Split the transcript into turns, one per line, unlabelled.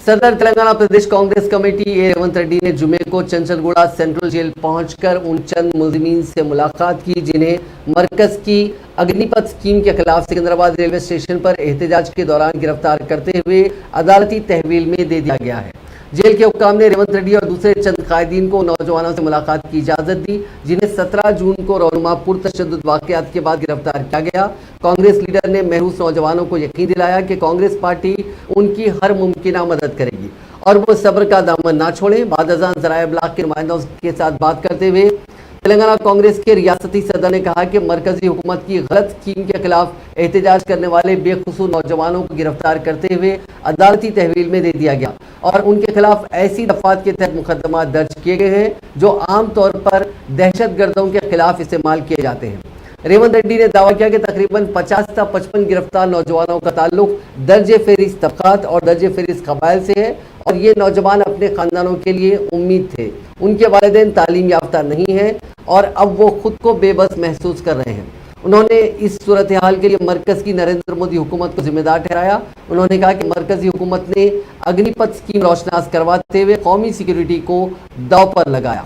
सदर तेलंगाना प्रदेश कांग्रेस कमेटी ए रेवंत रेड्डी ने जुमे को चंचलगुड़ा सेंट्रल जेल पहुंचकर उन चंद मुलजिमीन से मुलाकात की जिन्हें मरकज की अग्निपथ स्कीम के खिलाफ सिकंदराबाद रेलवे स्टेशन पर एहतजाज के दौरान गिरफ्तार करते हुए अदालती तहवील में दे दिया गया है। जेल के हुक्काम ने रेवंत रेड्डी और दूसरे चंद कायदीन को नौजवानों से मुलाकात की इजाजत दी जिन्हें 17 जून को रौनुमा पुरतशद्दुद वाक़यात के बाद गिरफ्तार किया गया। कांग्रेस लीडर ने महरूस नौजवानों को यकीन दिलाया कि कांग्रेस पार्टी उनकी हर मुमकिन मदद करेगी और वो सब्र का दामन ना छोड़ें। बाद अज़ान ज़राए इब्लाग के नुमाइंदों के साथ बात करते हुए तेलंगाना कांग्रेस के रियासती सदर ने कहा कि मरकजी हुकूमत की गलत स्कीम के खिलाफ एहतजाज करने वाले बेकसूर नौजवानों को गिरफ्तार करते हुए अदालती तहवील में दे दिया गया और उनके खिलाफ ऐसी दफात के तहत मुकदमा दर्ज किए गए हैं जो आम तौर पर दहशतगर्दों के खिलाफ इस्तेमाल किए जाते हैं। रेवंत रेड्डी ने दावा किया कि तकरीबन 50 से 55 गिरफ्तार नौजवानों का ताल्लुक दर्जे फेरिस्त तबकात और दर्जे फेरिस्त कबाइल से है और ये नौजवान अपने खानदानों के लिए उम्मीद थे। उनके वालिदैन तालीम याफ्ता नहीं हैं और अब वो खुद को बेबस महसूस कर रहे हैं। उन्होंने इस सूरत हाल के लिए मरकज़ की नरेंद्र मोदी हुकूमत को जिम्मेदार ठहराया। उन्होंने कहा कि मरकज़ी हुकूमत ने अग्निपथ स्कीम रोशनास करवाते हुए कौमी सिक्योरिटी को दांव पर लगाया।